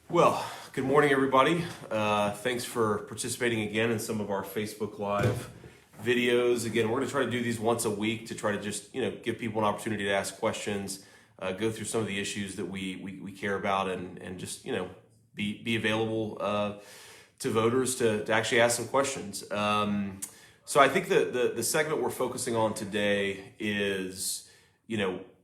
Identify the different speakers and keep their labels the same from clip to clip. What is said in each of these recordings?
Speaker 1: Well, good morning, everybody. Thanks for participating again in some of our Facebook Live videos. Again, we're going to try to do these once a week to try to just, give people an opportunity to ask questions, go through some of the issues that we care about, and just, be available to voters to actually ask some questions. So I think the segment we're focusing on today is,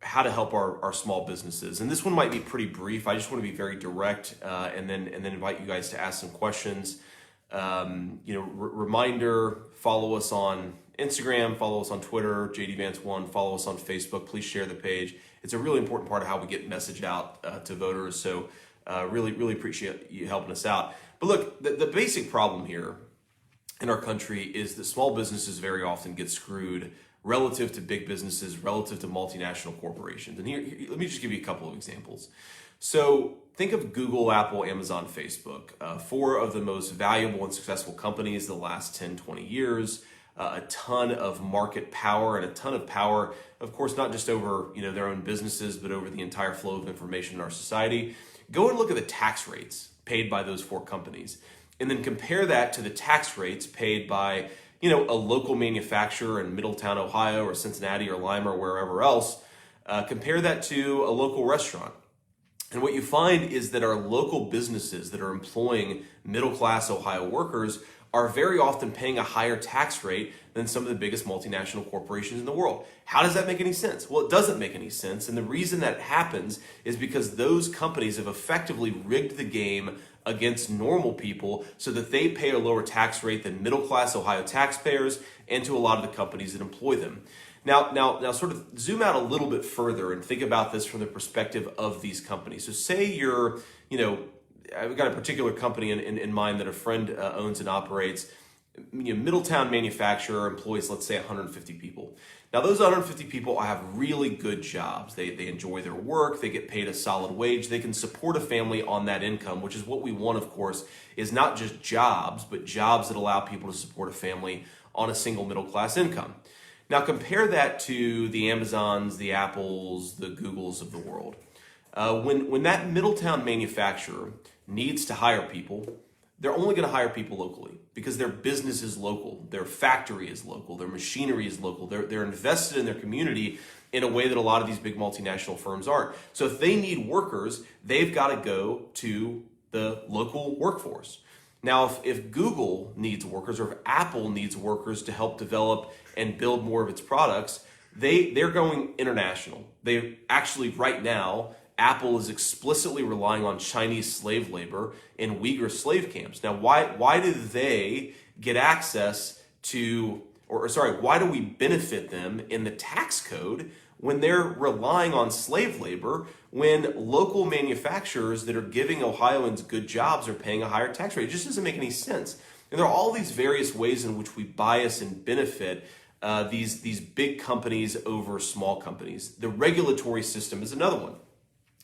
Speaker 1: how to help our small businesses. And this one might be pretty brief. I just want to be very direct and then invite you guys to ask some questions. Reminder, follow us on Instagram, follow us on Twitter, JD Vance 1, follow us on Facebook. Please share the page. It's a really important part of how we get messaged out to voters. So really appreciate you helping us out. But look, the basic problem here in our country is that small businesses very often get screwed relative to big businesses, relative to multinational corporations. And here, let me just give you a couple of examples. So think of Google, Apple, Amazon, Facebook, four of the most valuable and successful companies the last 10, 20 years, a ton of market power and a ton of power, of course, not just over their own businesses, but over the entire flow of information in our society. Go and look at the tax rates paid by those four companies, and then compare that to the tax rates paid by a local manufacturer in Middletown, Ohio, or Cincinnati, or Lima, or wherever else. Compare that to a local restaurant. And what you find is that our local businesses that are employing middle-class Ohio workers are very often paying a higher tax rate than some of the biggest multinational corporations in the world. How does that make any sense? Well, it doesn't make any sense. And the reason that happens is because those companies have effectively rigged the game against normal people so that they pay a lower tax rate than middle-class Ohio taxpayers and to a lot of the companies that employ them. Now, sort of zoom out a little bit further and think about this from the perspective of these companies. So say you're, I've got a particular company in mind that a friend owns and operates. Middletown manufacturer employs, let's say, 150 people. Now, those 150 people have really good jobs. They enjoy their work. They get paid a solid wage. They can support a family on that income, which is what we want, of course, is not just jobs, but jobs that allow people to support a family on a single middle-class income. Now, compare that to the Amazons, the Apples, the Googles of the world. When that Middletown manufacturer needs to hire people, they're only going to hire people locally because their business is local, their factory is local, their machinery is local. They're invested in their community in a way that a lot of these big multinational firms aren't. So if they need workers, they've got to go to the local workforce. Now, if Google needs workers or if Apple needs workers to help develop and build more of its products, they're going international. They actually, right now, Apple is explicitly relying on Chinese slave labor in Uyghur slave camps. Now, why do they get access to, why do we benefit them in the tax code when they're relying on slave labor when local manufacturers that are giving Ohioans good jobs are paying a higher tax rate? It just doesn't make any sense. And there are all these various ways in which we bias and benefit these big companies over small companies. The regulatory system is another one.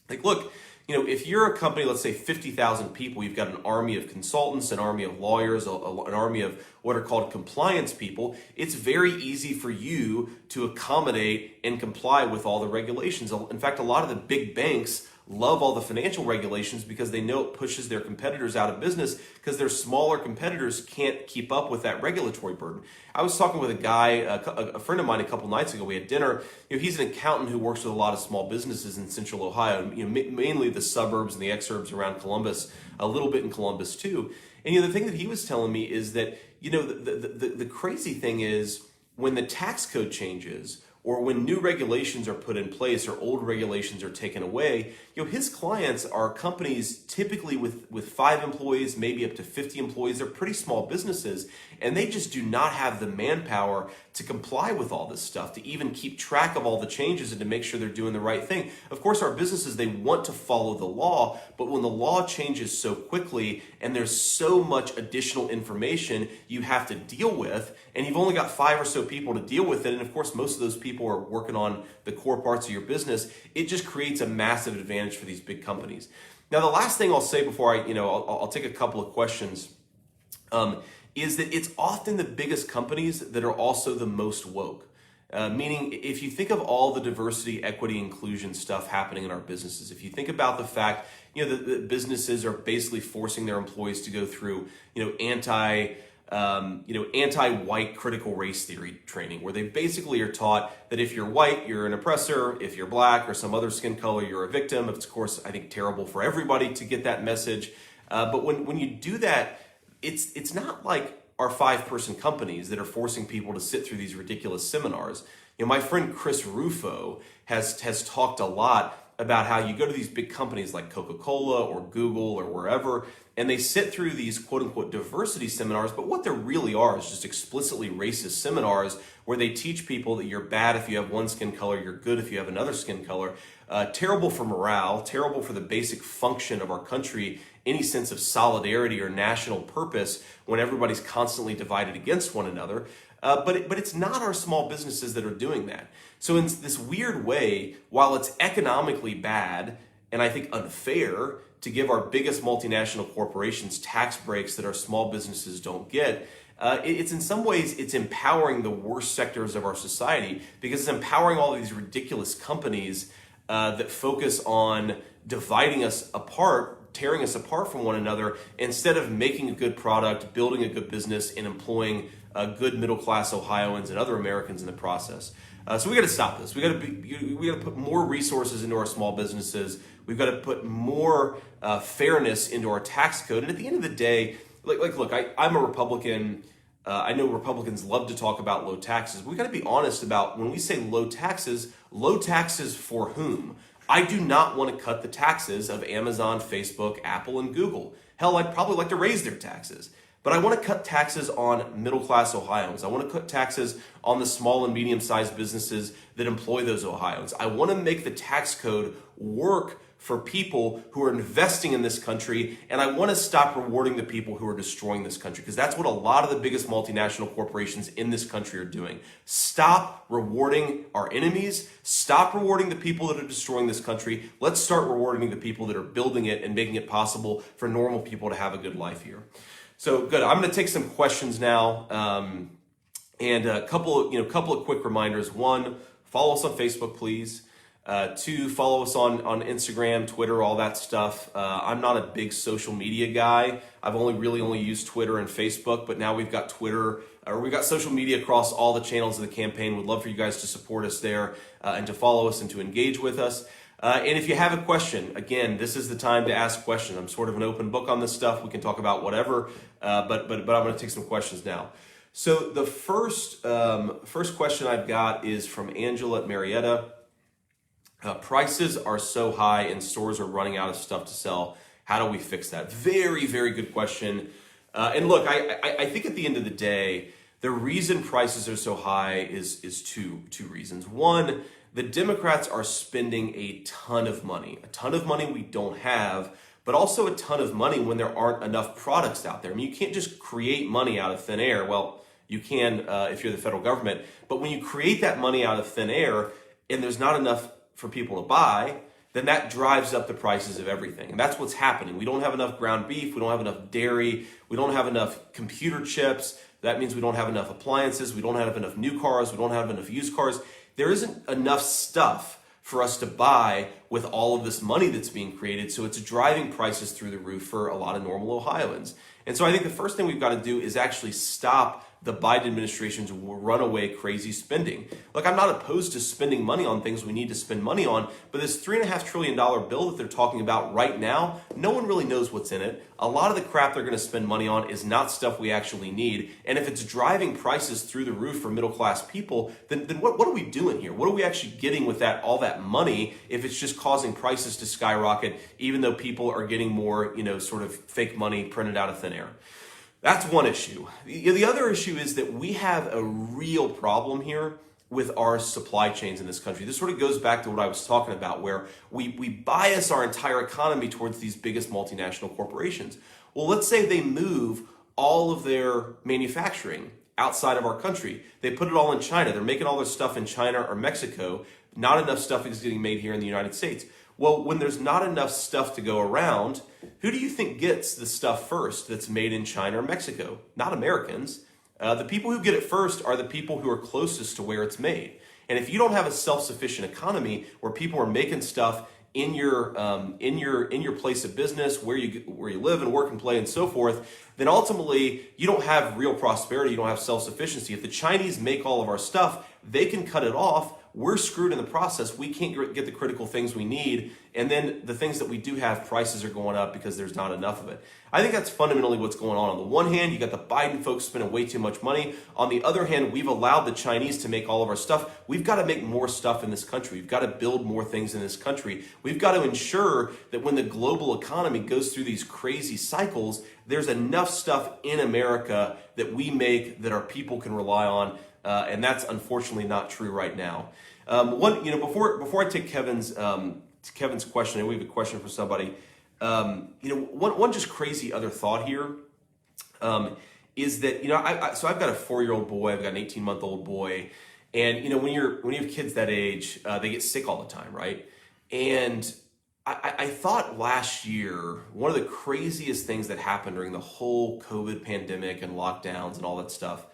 Speaker 1: Like, look, if you're a company, let's say 50,000 people, you've got an army of consultants, an army of lawyers, an army of what are called compliance people. It's very easy for you to accommodate and comply with all the regulations. In fact, a lot of the big banks love all the financial regulations because they know it pushes their competitors out of business because their smaller competitors can't keep up with that regulatory burden. I was talking with a guy, a friend of mine a couple nights ago. We had dinner. He's an accountant who works with a lot of small businesses in central Ohio, mainly the suburbs and the exurbs around Columbus, a little bit in Columbus too. And the thing that he was telling me is that, the crazy thing is when the tax code changes, or when new regulations are put in place or old regulations are taken away, his clients are companies typically with 5 employees, maybe up to 50 employees. They're pretty small businesses, and they just do not have the manpower to comply with all this stuff, to even keep track of all the changes and to make sure they're doing the right thing. Of course, our businesses, they want to follow the law, but when the law changes so quickly and there's so much additional information you have to deal with, and you've only got 5 or so people to deal with it, and of course, most of those people are working on the core parts of your business, it just creates a massive advantage for these big companies. Now, the last thing I'll say before I'll take a couple of questions, is that it's often the biggest companies that are also the most woke. Meaning, if you think of all the diversity, equity, inclusion stuff happening in our businesses, if you think about the fact, that businesses are basically forcing their employees to go through, anti-white critical race theory training, where they basically are taught that if you're white, you're an oppressor. If you're black or some other skin color, you're a victim. It's, of course, I think terrible for everybody to get that message. But when you do that, it's not like our 5-person companies that are forcing people to sit through these ridiculous seminars. My friend Chris Rufo has talked a lot about how you go to these big companies like Coca-Cola or Google or wherever, and they sit through these quote-unquote diversity seminars, but what there really are is just explicitly racist seminars where they teach people that you're bad if you have one skin color, you're good if you have another skin color. Terrible for morale, terrible for the basic function of our country, any sense of solidarity or national purpose when everybody's constantly divided against one another. But it's not our small businesses that are doing that. So in this weird way, while it's economically bad and I think unfair to give our biggest multinational corporations tax breaks that our small businesses don't get, it's in some ways, it's empowering the worst sectors of our society, because it's empowering all of these ridiculous companies that focus on dividing us apart, tearing us apart from one another, instead of making a good product, building a good business, and employing good middle-class Ohioans and other Americans in the process. So we got to stop this. We got to put more resources into our small businesses. We've got to put more fairness into our tax code. And at the end of the day, look, I'm a Republican. I know Republicans love to talk about low taxes. We got to be honest about when we say low taxes for whom? I do not want to cut the taxes of Amazon, Facebook, Apple, and Google. Hell, I'd probably like to raise their taxes. But I want to cut taxes on middle-class Ohioans. I want to cut taxes on the small and medium-sized businesses that employ those Ohioans. I want to make the tax code work for people who are investing in this country, and I want to stop rewarding the people who are destroying this country, because that's what a lot of the biggest multinational corporations in this country are doing. Stop rewarding our enemies. Stop rewarding the people that are destroying this country. Let's start rewarding the people that are building it and making it possible for normal people to have a good life here. So good. I'm going to take some questions now, and a couple of quick reminders. One, follow us on Facebook, please. 2, follow us on Instagram, Twitter, all that stuff. I'm not a big social media guy. I've only used Twitter and Facebook, but now we've got Twitter, or we've got social media across all the channels of the campaign. Would love for you guys to support us there and to follow us and to engage with us. And if you have a question, again, this is the time to ask questions. I'm sort of an open book on this stuff. We can talk about whatever, but I'm going to take some questions now. So the first question I've got is from Angela at Marietta. Prices are so high and stores are running out of stuff to sell. How do we fix that? Very, very good question. And look, I think at the end of the day, the reason prices are so high is two reasons. One, the Democrats are spending a ton of money we don't have, but also a ton of money when there aren't enough products out there. I mean, you can't just create money out of thin air. Well, you can if you're the federal government, but when you create that money out of thin air and there's not enough for people to buy, then that drives up the prices of everything. And that's what's happening. We don't have enough ground beef. We don't have enough dairy. We don't have enough computer chips. That means we don't have enough appliances. We don't have enough new cars. We don't have enough used cars. There isn't enough stuff for us to buy with all of this money that's being created. So it's driving prices through the roof for a lot of normal Ohioans. And so I think the first thing we've got to do is actually stop the Biden administration's runaway crazy spending. Look, I'm not opposed to spending money on things we need to spend money on, but this $3.5 trillion bill that they're talking about right now, no one really knows what's in it. A lot of the crap they're going to spend money on is not stuff we actually need. And if it's driving prices through the roof for middle-class people, then what are we doing here? What are we actually getting with all that money if it's just causing prices to skyrocket, even though people are getting more, sort of fake money printed out of thin air? That's one issue. The other issue is that we have a real problem here with our supply chains in this country. This sort of goes back to what I was talking about, where we bias our entire economy towards these biggest multinational corporations. Well, let's say they move all of their manufacturing outside of our country. They put it all in China. They're making all their stuff in China or Mexico. Not enough stuff is getting made here in the United States. Well, when there's not enough stuff to go around, who do you think gets the stuff first that's made in China or Mexico? Not Americans. The people who get it first are the people who are closest to where it's made. And if you don't have a self-sufficient economy where people are making stuff in your place of business, where you live and work and play and so forth, then ultimately you don't have real prosperity. You don't have self-sufficiency. If the Chinese make all of our stuff, they can cut it off. We're screwed in the process. We can't get the critical things we need. And then the things that we do have, prices are going up because there's not enough of it. I think that's fundamentally what's going on. On the one hand, you got the Biden folks spending way too much money. On the other hand, we've allowed the Chinese to make all of our stuff. We've got to make more stuff in this country. We've got to build more things in this country. We've got to ensure that when the global economy goes through these crazy cycles, there's enough stuff in America that we make that our people can rely on. And that's unfortunately not true right now. Before I take Kevin's question, we have a question for somebody. One just crazy other thought here is that so I've got a 4-year-old boy, I've got an 18-month-old boy, and when you have kids that age, they get sick all the time, right? And I thought last year one of the craziest things that happened during the whole COVID pandemic and lockdowns and all that stuff.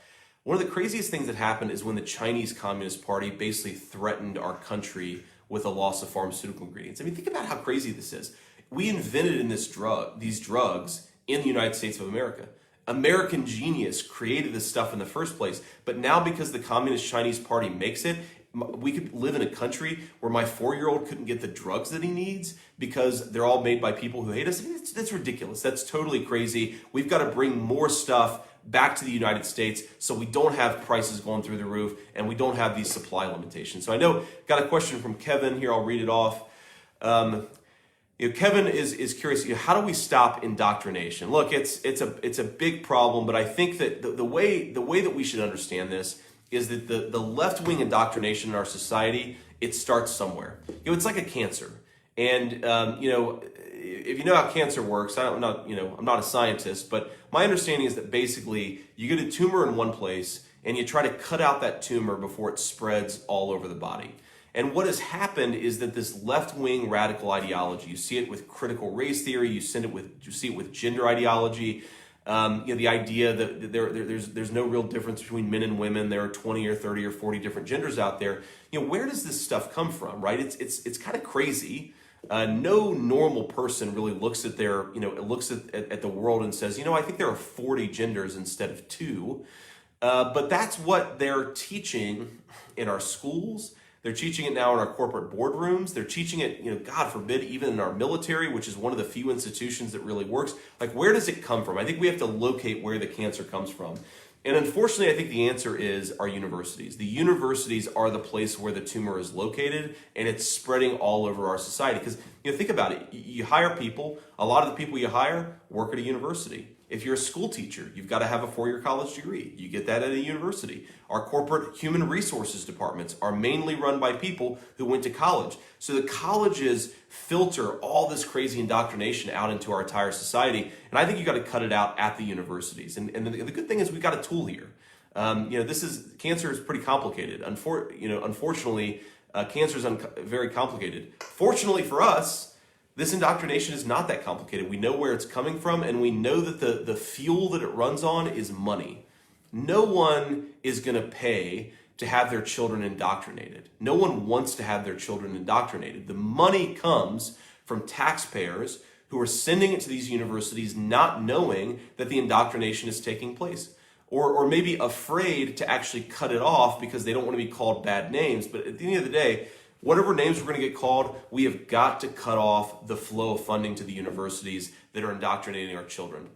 Speaker 1: One of the craziest things that happened is when the Chinese Communist Party basically threatened our country with a loss of pharmaceutical ingredients. I mean, think about how crazy this is. We invented these drugs in the United States of America. American genius created this stuff in the first place. But now because the Communist Chinese Party makes it, we could live in a country where my 4-year-old couldn't get the drugs that he needs because they're all made by people who hate us. That's ridiculous. That's totally crazy. We've got to bring more stuff back to the United States so we don't have prices going through the roof and we don't have these supply limitations. So I know, got a question from Kevin here. I'll read it off. Kevin is curious, how do we stop indoctrination? Look, it's a big problem, but I think that the way that we should understand this is that the left-wing indoctrination in our society, it starts somewhere. It's like a cancer. And if you know how cancer works, I'm not a scientist, but my understanding is that basically you get a tumor in one place and you try to cut out that tumor before it spreads all over the body. And what has happened is that this left-wing radical ideology, you see it with critical race theory, you see it with gender ideology, the idea that there's no real difference between men and women. There are 20 or 30 or 40 different genders out there. Where does this stuff come from, right? It's kind of crazy. No normal person really looks at at the world and says, I think there are 40 genders instead of 2. But that's what they're teaching in our schools. They're teaching it now in our corporate boardrooms. They're teaching it, God forbid, even in our military, which is one of the few institutions that really works. Like, where does it come from? I think we have to locate where the cancer comes from. And unfortunately, I think the answer is our universities. The universities are the place where the tumor is located, and it's spreading all over our society. Because, think about it. You hire people. A lot of the people you hire work at a university. If you're a school teacher, you've got to have a 4-year college degree. You get that at a university. Our corporate human resources departments are mainly run by people who went to college. So the colleges filter all this crazy indoctrination out into our entire society. And I think you got to cut it out at the universities. And the good thing is we've got a tool here. Cancer is pretty complicated. Unfortunately, cancer is very complicated. Fortunately for us, this indoctrination is not that complicated. We know where it's coming from, and we know that the fuel that it runs on is money. No one is going to pay to have their children indoctrinated. No one wants to have their children indoctrinated. The money comes from taxpayers who are sending it to these universities not knowing that the indoctrination is taking place. Or maybe afraid to actually cut it off because they don't want to be called bad names. But at the end of the day, whatever names we're going to get called, we have got to cut off the flow of funding to the universities that are indoctrinating our children.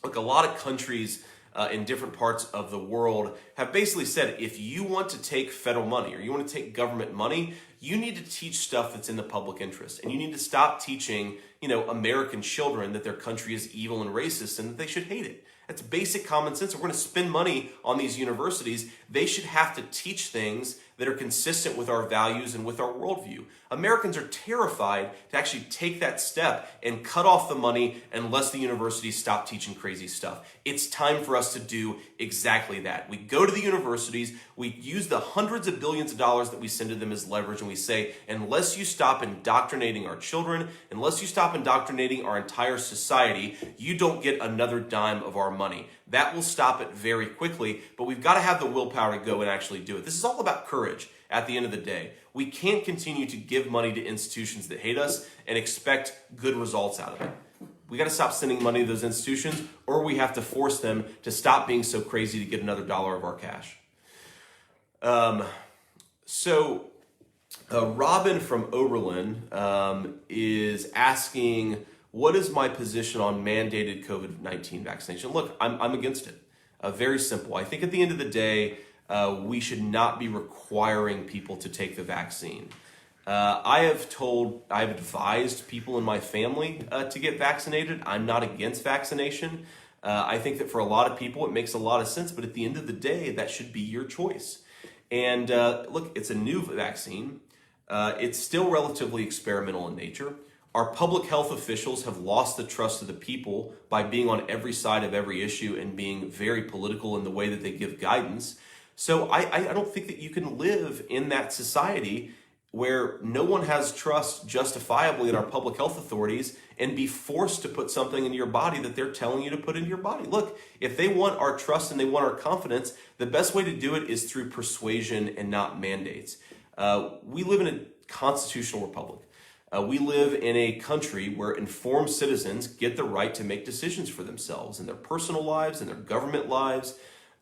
Speaker 1: Look, a lot of countries in different parts of the world have basically said, if you want to take federal money or you want to take government money, you need to teach stuff that's in the public interest. And you need to stop teaching, American children that their country is evil and racist and that they should hate it. That's basic common sense. If we're going to spend money on these universities, they should have to teach things that are consistent with our values and with our worldview. Americans are terrified to actually take that step and cut off the money unless the universities stop teaching crazy stuff. It's time for us to do exactly that. We go to the universities, we use the hundreds of billions of dollars that we send to them as leverage, and we say, unless you stop indoctrinating our children, unless you stop indoctrinating our entire society, you don't get another dime of our money. That will stop it very quickly, but we've got to have the willpower to go and actually do it. This is all about courage. courage at the end of the day. We can't continue to give money to institutions that hate us and expect good results out of it. We got to stop sending money to those institutions, or we have to force them to stop being so crazy to get another dollar of our cash. Robin from Oberlin is asking, what is my position on mandated COVID-19 vaccination? Look, I'm against it. Very simple. I think at the end of the day, we should not be requiring people to take the vaccine. I have advised people in my family to get vaccinated. I'm not against vaccination. I think that for a lot of people, it makes a lot of sense. But at the end of the day, that should be your choice. And look, it's a new vaccine. It's still relatively experimental in nature. Our public health officials have lost the trust of the people by being on every side of every issue and being very political in the way that they give guidance. So I don't think that you can live in that society where no one has trust justifiably in our public health authorities and be forced to put something into your body that they're telling you to put into your body. Look, if they want our trust and they want our confidence, the best way to do it is through persuasion and not mandates. We live in a constitutional republic. We live in a country where informed citizens get the right to make decisions for themselves in their personal lives and their government lives.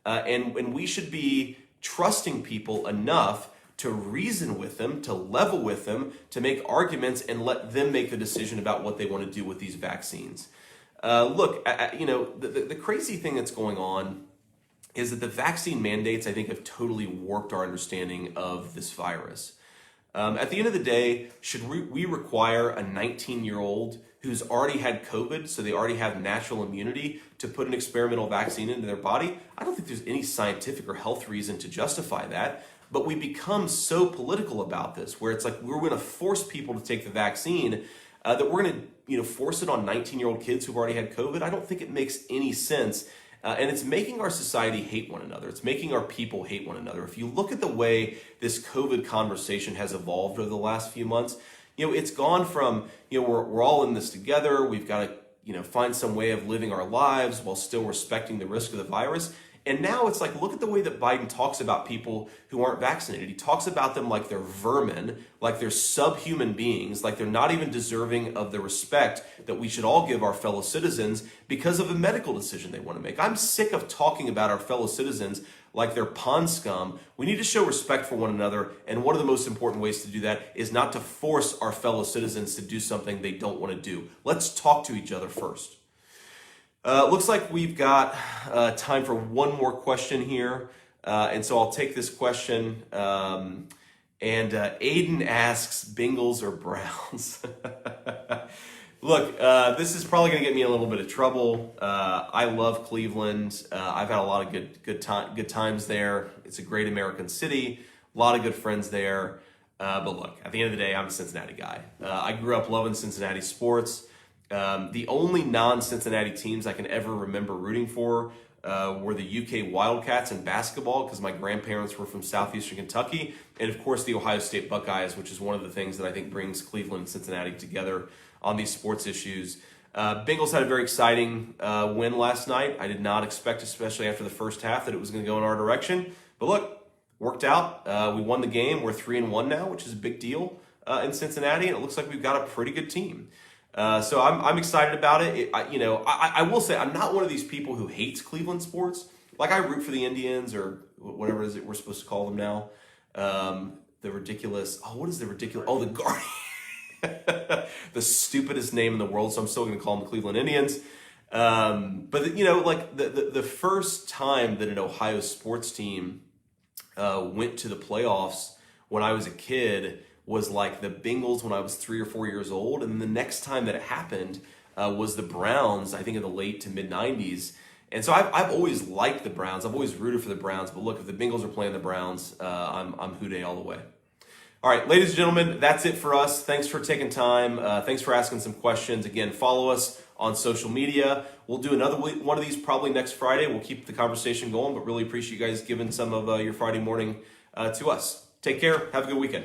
Speaker 1: And we should be trusting people enough to reason with them, to level with them, to make arguments and let them make the decision about what they want to do with these vaccines. Look, the crazy thing that's going on is that the vaccine mandates, I think, have totally warped our understanding of this virus. At the end of the day, should we require a 19-year-old who's already had COVID, so they already have natural immunity, to put an experimental vaccine into their body? I don't think there's any scientific or health reason to justify that. But we become so political about this, where it's like we're going to force people to take the vaccine, that we're going to force it on 19-year-old kids who've already had COVID. I don't think it makes any sense. And it's making our society hate one another. It's making our people hate one another. If you look at the way this COVID conversation has evolved over the last few months, it's gone from, we're all in this together. We've got to, find some way of living our lives while still respecting the risk of the virus. And now it's like, look at the way that Biden talks about people who aren't vaccinated. He talks about them like they're vermin, like they're subhuman beings, like they're not even deserving of the respect that we should all give our fellow citizens because of a medical decision they want to make. I'm sick of talking about our fellow citizens like they're pond scum. We need to show respect for one another. And one of the most important ways to do that is not to force our fellow citizens to do something they don't want to do. Let's talk to each other first. Looks like we've got time for one more question here. And so I'll take this question. And Aiden asks, Bengals or Browns? Look, this is probably going to get me in a little bit of trouble. I love Cleveland. I've had a lot of good times there. It's a great American city. A lot of good friends there. But look, at the end of the day, I'm a Cincinnati guy. I grew up loving Cincinnati sports. The only non-Cincinnati teams I can ever remember rooting for were the UK Wildcats in basketball, because my grandparents were from southeastern Kentucky, and of course the Ohio State Buckeyes, which is one of the things that I think brings Cleveland and Cincinnati together on these sports issues. Bengals had a very exciting win last night. I did not expect, especially after the first half, that it was going to go in our direction. But look, worked out. We won the game. We're 3-1 now, which is a big deal in Cincinnati, and it looks like we've got a pretty good team. So I'm excited about it. I will say I'm not one of these people who hates Cleveland sports. Like, I root for the Indians, or whatever it is that we're supposed to call them now. The ridiculous. Oh, what is the ridiculous? Oh, the Guardians. The stupidest name in the world. So I'm still going to call them the Cleveland Indians. But the first time that an Ohio sports team went to the playoffs when I was a kid was like the Bengals when I was 3 or 4 years old. And the next time that it happened was the Browns, I think in the late to mid 90s. And so I've always liked the Browns. I've always rooted for the Browns. But look, if the Bengals are playing the Browns, I'm Houday all the way. All right, ladies and gentlemen, that's it for us. Thanks for taking time. Thanks for asking some questions. Again, follow us on social media. We'll do another one of these probably next Friday. We'll keep the conversation going, but really appreciate you guys giving some of your Friday morning to us. Take care. Have a good weekend.